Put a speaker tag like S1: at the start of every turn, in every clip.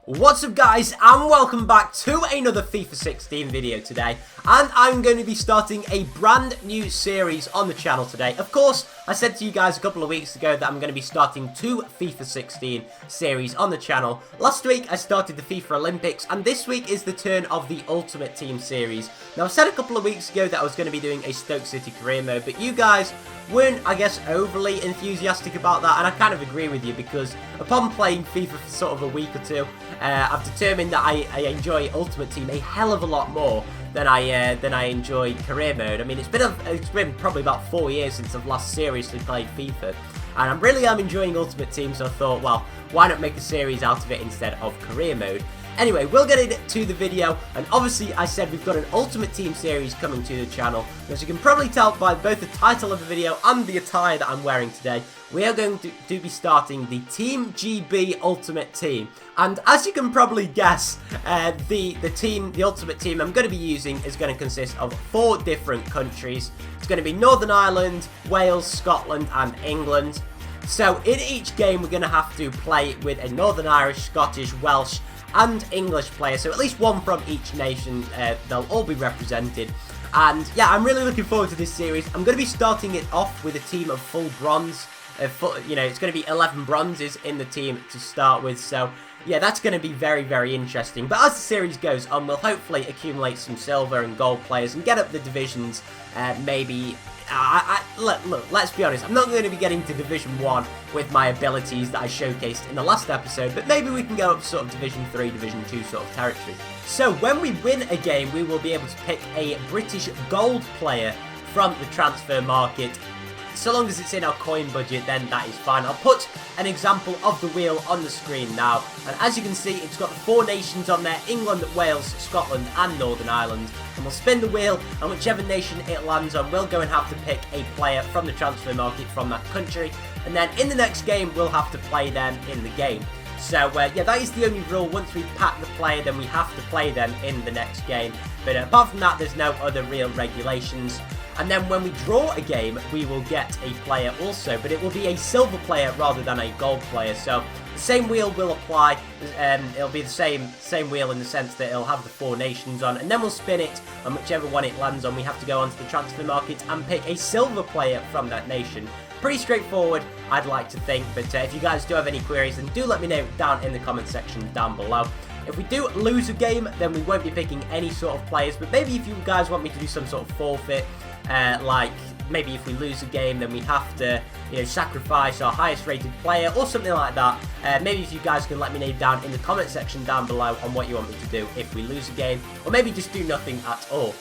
S1: What's up guys, and welcome back to another FIFA 16 video today, and I'm going to be starting a brand new series on the channel today. Of course, I said to you guys a couple of weeks ago that I'm going to be starting 2 FIFA 16 series on the channel. Last week I started the FIFA Olympics, and this week is the turn of the Ultimate Team series. Now I said a couple of weeks ago that I was going to be doing a Stoke City career mode, but you guys weren't, I guess, overly enthusiastic about that, and I kind of agree with you because upon playing FIFA for sort of a week or two, I've determined that I enjoy Ultimate Team a hell of a lot more than I enjoy career mode. I mean, it's been probably about 4 years since I've last seriously played FIFA, and I really am enjoying Ultimate Team, so I thought, well, why not make a series out of it instead of career mode? Anyway, we'll get into the video, and obviously I said we've got an Ultimate Team series coming to the channel. As you can probably tell by both the title of the video and the attire that I'm wearing today, we are going to be starting the Team GB Ultimate Team. And as you can probably guess, the Ultimate Team I'm going to be using is going to consist of 4 different countries. It's going to be Northern Ireland, Wales, Scotland and England. So in each game we're going to have to play with a Northern Irish, Scottish, Welsh and English player, so at least one from each nation. They'll all be represented, and yeah, I'm really looking forward to this series. I'm going to be starting it off with a team of full bronze. It's going to be 11 bronzes in the team to start with, so yeah, that's going to be very, very interesting. But as the series goes on, we'll hopefully accumulate some silver and gold players and get up the divisions. Maybe look, let's be honest, I'm not going to be getting to Division 1 with my abilities that I showcased in the last episode, but maybe we can go up to sort of Division 3, Division 2 sort of territory. So when we win a game, we will be able to pick a British gold player from the transfer market. So long as it's in our coin budget, then that is fine. I'll put an example of the wheel on the screen now, and as you can see, it's got the 4 nations on there: England, Wales, Scotland and Northern Ireland. And we'll spin the wheel, and whichever nation it lands on, we'll go and have to pick a player from the transfer market from that country, and then in the next game we'll have to play them in the game. So yeah, that is the only rule. Once we pack the player, then we have to play them in the next game. But apart from that, there's no other real regulations. And then when we draw a game, we will get a player also, but it will be a silver player rather than a gold player. So the same wheel will apply. It'll be the same wheel in the sense that it'll have the 4 nations on, and then we'll spin it, and whichever one it lands on, we have to go onto the transfer market and pick a silver player from that nation. Pretty straightforward, I'd like to think, but if you guys do have any queries, then do let me know down in the comment section down below. If we do lose a game, then we won't be picking any sort of players, but maybe if you guys want me to do some sort of forfeit, like maybe if we lose a game, then we have to, sacrifice our highest rated player or something like that. Maybe if you guys can let me know down in the comment section down below on what you want me to do if we lose a game, or maybe just do nothing at all.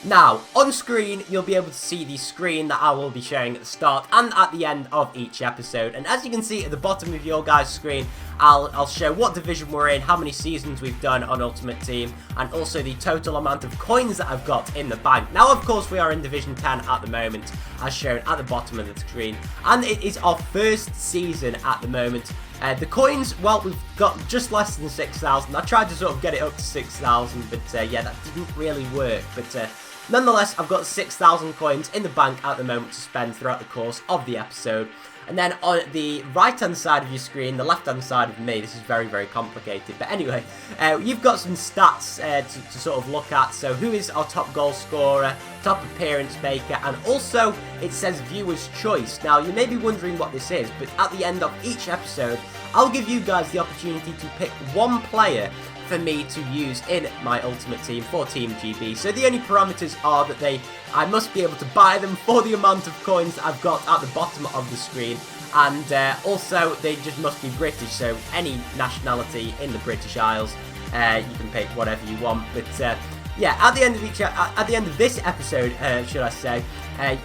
S1: Now, on screen, you'll be able to see the screen that I will be sharing at the start and at the end of each episode. And as you can see at the bottom of your guys' screen, I'll show what division we're in, how many seasons we've done on Ultimate Team, and also the total amount of coins that I've got in the bank. Now, of course, we are in Division 10 at the moment, as shown at the bottom of the screen. And it is our first season at the moment. The coins, well, we've got just less than 6,000. I tried to sort of get it up to 6,000, but yeah, that didn't really work. But nonetheless, I've got 6,000 coins in the bank at the moment to spend throughout the course of the episode. And then on the right-hand side of your screen, the left-hand side of me, this is very, very complicated. But anyway, you've got some stats to sort of look at. So who is our top goal scorer, top appearance maker, and also it says viewer's choice. Now, you may be wondering what this is, but at the end of each episode, I'll give you guys the opportunity to pick one player for me to use in my Ultimate Team for Team GB. So the only parameters are that I must be able to buy them for the amount of coins that I've got at the bottom of the screen, and also they just must be British, so any nationality in the British Isles, you can pick whatever you want. But yeah, at the end of this episode, should I say,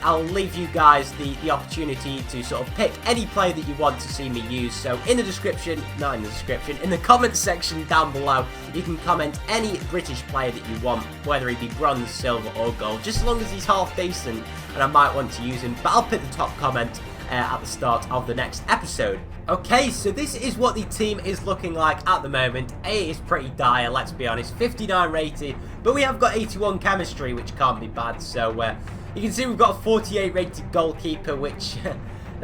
S1: I'll leave you guys the opportunity to sort of pick any player that you want to see me use. So in the description, not in the description, in the comment section down below, you can comment any British player that you want, whether he be bronze, silver or gold, just as long as he's half decent, and I might want to use him. But I'll put the top comment at the start of the next episode. Okay, so this is what the team is looking like at the moment. It is pretty dire, let's be honest. 59 rated, but we have got 81 chemistry, which can't be bad. So you can see we've got a 48 rated goalkeeper, which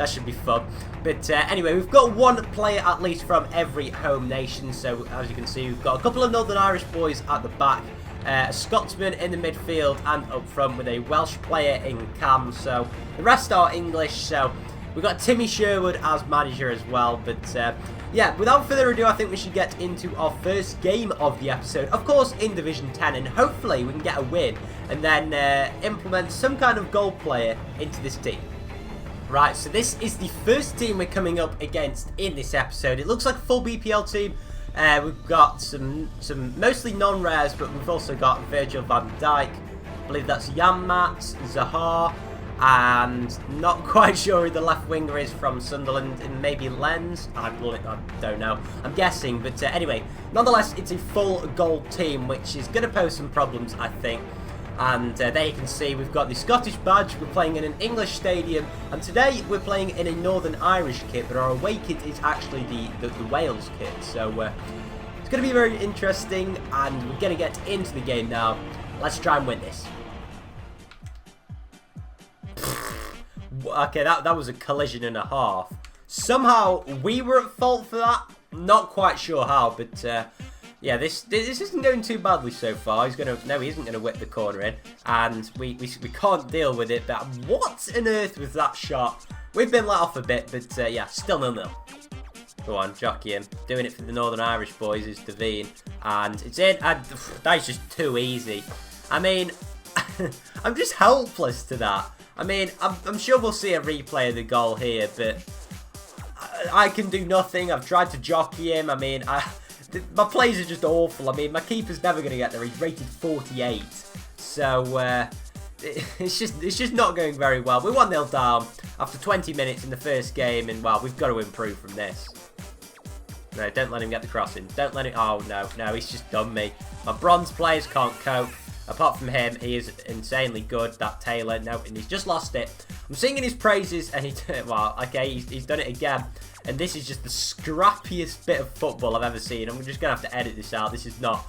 S1: That should be fun. But anyway, we've got one player at least from every home nation. So as you can see, we've got a couple of Northern Irish boys at the back, a Scotsman in the midfield and up front with a Welsh player in Cam. So the rest are English. So we've got Timmy Sherwood as manager as well. But yeah, without further ado, I think we should get into our first game of the episode. Of course, in Division 10, and hopefully we can get a win and then implement some kind of goal player into this team. Right, so this is the first team we're coming up against in this episode. It looks like a full BPL team. We've got some mostly non-rares, but we've also got Virgil van Dijk. I believe that's Janmaat, Zaha, and not quite sure who the left winger is from Sunderland, and maybe Lens. I don't know. I'm guessing, but anyway, nonetheless, it's a full gold team, which is going to pose some problems, I think. And there you can see we've got the Scottish badge, we're playing in an English stadium, and today we're playing in a Northern Irish kit, but our away kit is actually the Wales kit. So it's going to be very interesting, and we're going to get into the game now. Let's try and win this. Okay, that was a collision and a half. Somehow we were at fault for that. Not quite sure how, but yeah, this isn't going too badly so far. He isn't gonna whip the corner in, and we can't deal with it. But what on earth was that shot? We've been let off a bit, but yeah, still 0-0. Go on, jockey him. Doing it for the Northern Irish boys is Devine, and it's in. And that's just too easy. I mean, I'm just helpless to that. I mean, I'm sure we'll see a replay of the goal here, but I can do nothing. I've tried to jockey him. I mean, my plays are just awful. I mean, my keeper's never going to get there. He's rated 48. So, it's just not going very well. We're 1-0 down after 20 minutes in the first game, and, well, we've got to improve from this. No, don't let him get the crossing. Don't let him... Oh, no, he's just done me. My bronze players can't cope. Apart from him, he is insanely good, that Taylor. No, and he's just lost it. I'm singing his praises, and well, okay, he's done it again. And this is just the scrappiest bit of football I've ever seen. I'm just going to have to edit this out. This is not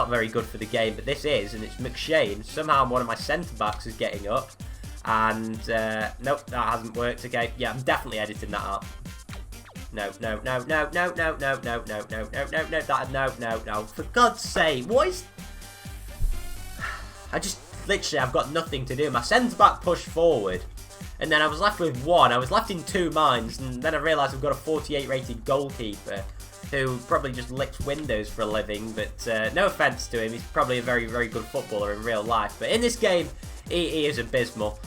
S1: very good for the game, but this is, and it's McShane. Somehow one of my centre-backs is getting up. And, nope, that hasn't worked. Okay, yeah, I'm definitely editing that out. No. For God's sake, what is... I've got nothing to do. My centre-back pushed forward, and then I was left with one. I was left in two minds, and then I realised I've got a 48 rated goalkeeper who probably just licks windows for a living, but no offence to him, he's probably a very, very good footballer in real life. But in this game, he is abysmal.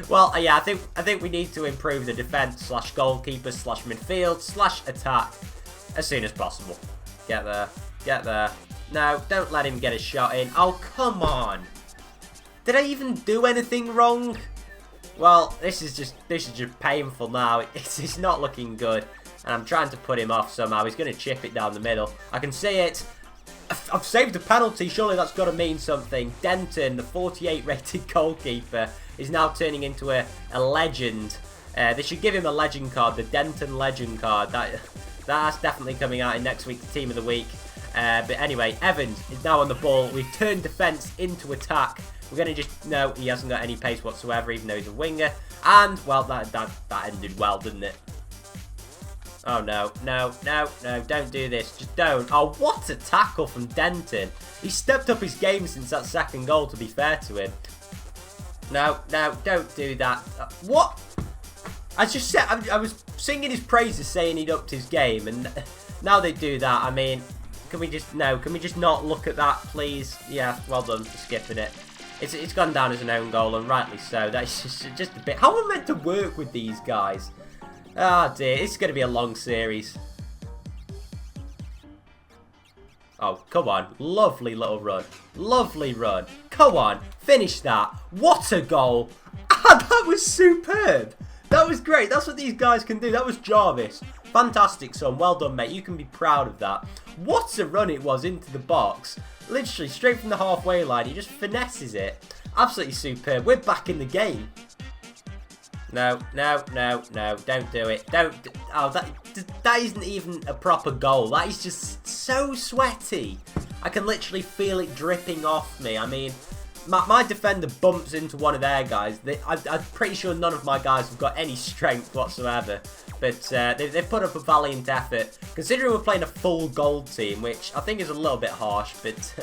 S1: Well, yeah, I think we need to improve the defence / goalkeeper / midfield / attack as soon as possible. Get there. No, don't let him get a shot in. Oh, come on. Did I even do anything wrong? Well, this is just painful now. It's not looking good. And I'm trying to put him off somehow. He's going to chip it down the middle. I can see it. I've saved a penalty. Surely that's got to mean something. Denton, the 48 rated goalkeeper, is now turning into a legend. They should give him a legend card, the Denton legend card. That's definitely coming out in next week's Team of the Week. But anyway, Evans is now on the ball. We've turned defence into attack. We're going to just... No, he hasn't got any pace whatsoever, even though he's a winger. And, well, that ended well, didn't it? Oh, no, don't do this. Just don't. Oh, what a tackle from Denton. He's stepped up his game since that second goal, to be fair to him. No, don't do that. What? I just said... I was singing his praises, saying he'd upped his game, and now they do that. I mean... Can we just not look at that, please? Yeah, well done for skipping it. It's gone down as an own goal, and rightly so. That's just a bit... How am I meant to work with these guys? Oh, dear. It's going to be a long series. Oh, come on. Lovely little run. Lovely run. Come on. Finish that. What a goal. That was superb. That was great. That's what these guys can do. That was Jarvis. Fantastic, son. Well done, mate. You can be proud of that. What a run it was into the box. Literally, straight from the halfway line. He just finesses it. Absolutely superb. We're back in the game. No. Don't do it. Oh, that isn't even a proper goal. That is just so sweaty. I can literally feel it dripping off me. I mean, my defender bumps into one of their guys. I'm pretty sure none of my guys have got any strength whatsoever. But they've put up a valiant effort, considering we're playing a full gold team, which I think is a little bit harsh, but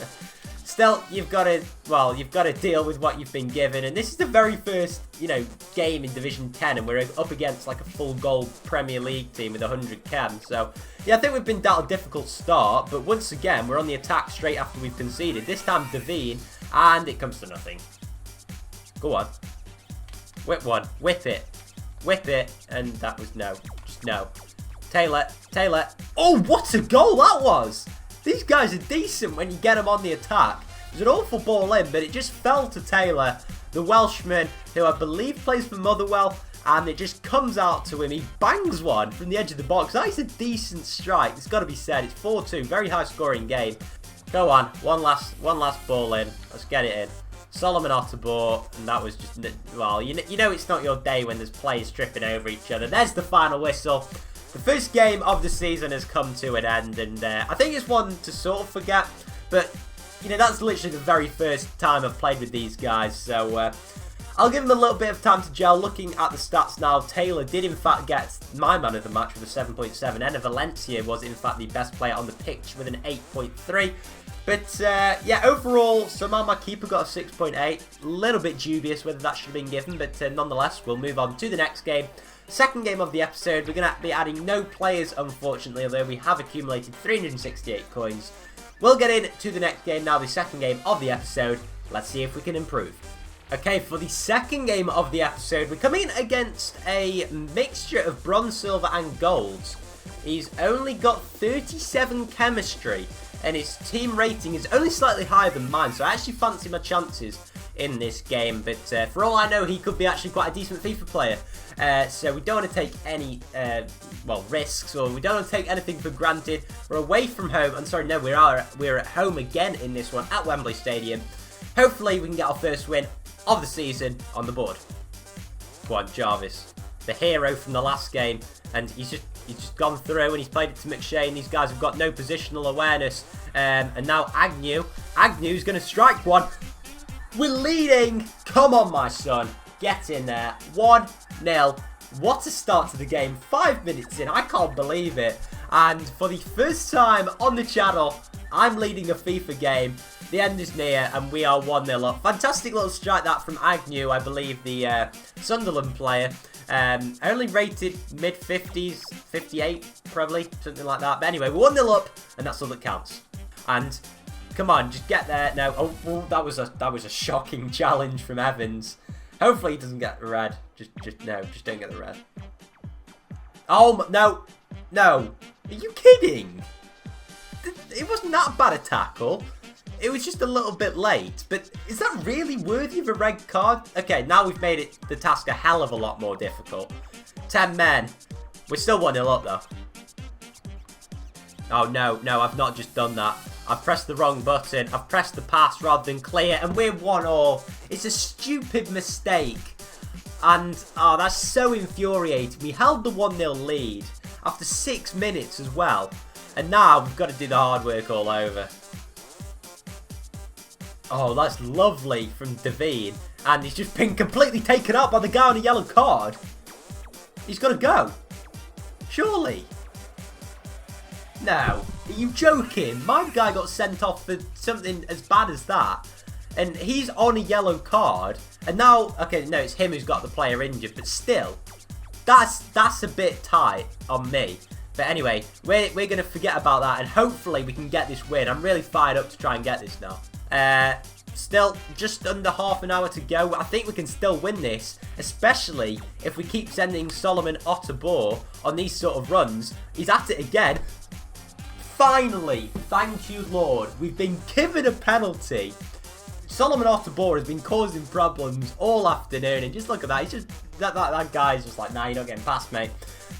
S1: still, you've got to deal with what you've been given. And this is the very first, game in Division 10, and we're up against like a full gold Premier League team with 100 chem. So, yeah, I think we've been dealt a difficult start, but once again, we're on the attack straight after we've conceded. This time, Devine, and it comes to nothing. Go on. Whip one. Whip it. Whip it, and that was no. Just no. Taylor. Oh, what a goal that was! These guys are decent when you get them on the attack. It was an awful ball in, but it just fell to Taylor, the Welshman, who I believe plays for Motherwell, and it just comes out to him. He bangs one from the edge of the box. That is a decent strike. It's got to be said. It's 4-2. Very high scoring game. Go on. One last ball in. Let's get it in. Solomon Otterbor, and that was just, well, you know it's not your day when there's players tripping over each other. There's the final whistle. The first game of the season has come to an end, and I think it's one to sort of forget, but, that's literally the very first time I've played with these guys, so I'll give them a little bit of time to gel. Looking at the stats now, Taylor did in fact get my man of the match with a 7.7, and Valencia was in fact the best player on the pitch with an 8.3. But, yeah, overall, somehow my keeper got a 6.8. A little bit dubious whether that should have been given, but nonetheless, we'll move on to the next game. Second game of the episode, we're going to be adding no players, unfortunately, although we have accumulated 368 coins. We'll get into the next game now, the second game of the episode. Let's see if we can improve. Okay, for the second game of the episode, we're coming against a mixture of bronze, silver, and golds. He's only got 37 chemistry, and his team rating is only slightly higher than mine, so I actually fancy my chances in this game. But for all I know, he could be actually quite a decent FIFA player. So we don't want to take any risks, or we don't want to take anything for granted. We're away from home. I'm sorry, no, we're at home again in this one at Wembley Stadium. Hopefully, we can get our first win of the season on the board. Go on, Jarvis, the hero from the last game, and he's just gone through and he's played it to McShane. These guys have got no positional awareness. And now Agnew's going to strike one. We're leading. Come on, my son. Get in there. 1-0. What a start to the game. 5 minutes in. I can't believe it. And for the first time on the channel, I'm leading a FIFA game. The end is near, and we are 1-0 up. Fantastic little strike that from Agnew, I believe, the Sunderland player. Only rated mid-50s, 58 probably, something like that. But anyway, we're 1-0 up, and that's all that counts. And come on, just get there. No, oh, that was a shocking challenge from Evans. Hopefully he doesn't get the red. Just don't get the red. Oh no, are you kidding? It wasn't that bad a tackle. It was just a little bit late, but is that really worthy of a red card? Okay, now we've made the task a hell of a lot more difficult. 10 men. We're still 1-0 up, though. Oh, no, I've not just done that. I've pressed the wrong button. I've pressed the pass rather than clear, and we're 1-0. It's a stupid mistake. And, oh, that's so infuriating. We held the 1-0 lead after 6 minutes as well. And now we've got to do the hard work all over. Oh, that's lovely from Devine. And he's just been completely taken out by the guy on a yellow card. He's got to go. Surely. No. Are you joking? My guy got sent off for something as bad as that. And he's on a yellow card. And now, okay, no, it's him who's got the player injured. But still, that's a bit tight on me. But anyway, we're going to forget about that. And hopefully we can get this win. I'm really fired up to try and get this now. Still just under half an hour to go. I think we can still win this, especially if we keep sending Solomon Otterbor on these sort of runs. He's at it again. Finally, thank you, Lord. We've been given a penalty. Solomon Otterbor has been causing problems all afternoon, and just look at that. He's just that guy's just like, nah, you're not getting past, mate.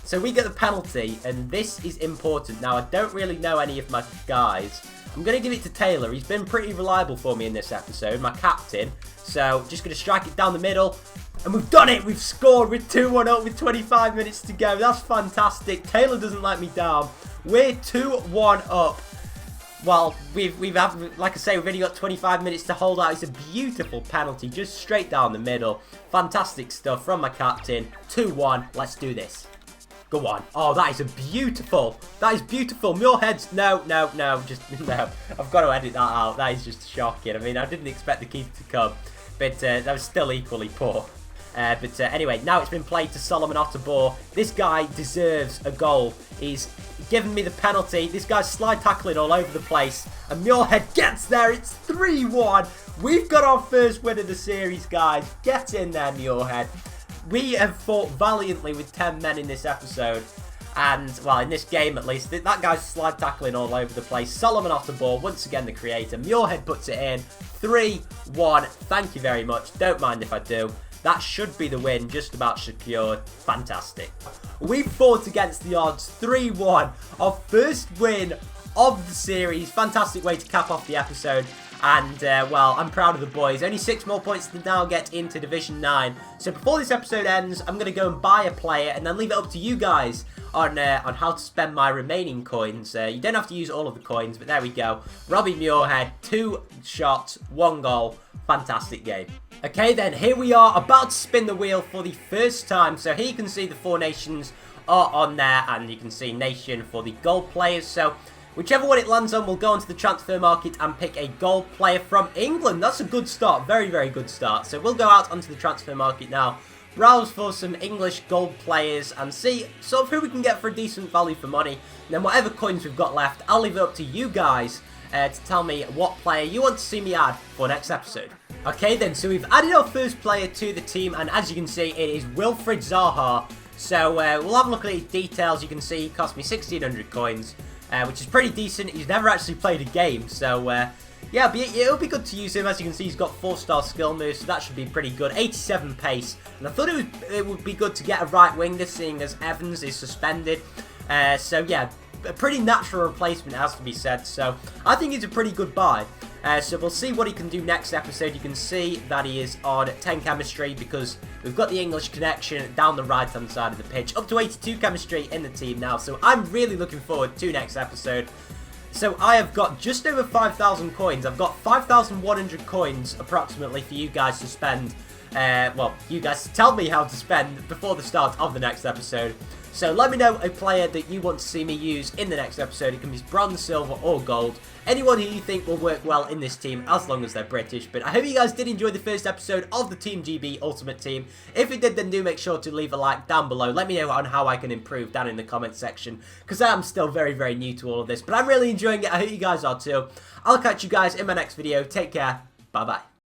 S1: So we get the penalty, and this is important. Now, I don't really know any of my guys. I'm going to give it to Taylor. He's been pretty reliable for me in this episode, my captain. So, just going to strike it down the middle. And we've done it! We've scored! We're 2-1 up with 25 minutes to go. That's fantastic. Taylor doesn't let me down. We're 2-1 up. well, like I say, we've only got 25 minutes to hold out. It's a beautiful penalty, just straight down the middle. Fantastic stuff from my captain. 2-1. Let's do this. Go on. Oh, that is beautiful. That is beautiful. Muirhead's... No. Just, no. I've got to edit that out. That is just shocking. I mean, I didn't expect the keeper to come. But that was still equally poor. But anyway, now it's been played to Solomon Otterbor. This guy deserves a goal. He's given me the penalty. This guy's slide tackling all over the place. And Muirhead gets there. It's 3-1. We've got our first win of the series, guys. Get in there, Muirhead. We have fought valiantly with 10 men in this episode. And, well, in this game at least, that guy's slide tackling all over the place. Solomon Otterbor, once again the creator. Muirhead puts it in. 3-1. Thank you very much. Don't mind if I do. That should be the win, just about secured. Fantastic. We fought against the odds. 3-1. Our first win of the series. Fantastic way to cap off the episode. And, well, I'm proud of the boys. Only 6 more points to now get into Division 9. So before this episode ends, I'm going to go and buy a player and then leave it up to you guys on how to spend my remaining coins. You don't have to use all of the coins, but there we go. Robbie Muirhead, 2 shots, 1 goal. Fantastic game. Okay then, here we are about to spin the wheel for the first time. So here you can see the 4 nations are on there, and you can see nation for the gold players. So whichever one it lands on, we'll go onto the transfer market and pick a gold player from England. That's a good start. Very, very good start. So we'll go out onto the transfer market now, browse for some English gold players and see sort of who we can get for a decent value for money. And then whatever coins we've got left, I'll leave it up to you guys to tell me what player you want to see me add for next episode. Okay then, so we've added our first player to the team, and as you can see, it is Wilfried Zaha. So we'll have a look at his details. You can see he cost me 1,600 coins. Which is pretty decent. He's never actually played a game, so yeah, it'll be good to use him. As you can see, he's got 4-star skill moves, so that should be pretty good. 87 pace, and I thought it would be good to get a right winger, seeing as Evans is suspended. So yeah, a pretty natural replacement, has to be said. So I think he's a pretty good buy. So we'll see what he can do next episode. You can see that he is on 10 chemistry because we've got the English connection down the right hand side of the pitch. Up to 82 chemistry in the team now. So I'm really looking forward to next episode. So I have got just over 5,000 coins. I've got 5,100 coins approximately for you guys to spend. Well, you guys tell me how to spend before the start of the next episode. So let me know a player that you want to see me use in the next episode. It can be bronze, silver or gold. Anyone who you think will work well in this team as long as they're British. But I hope you guys did enjoy the first episode of the Team GB Ultimate Team. If you did, then do make sure to leave a like down below. Let me know on how I can improve down in the comments section, because I'm still very, very new to all of this. But I'm really enjoying it. I hope you guys are too. I'll catch you guys in my next video. Take care. Bye-bye.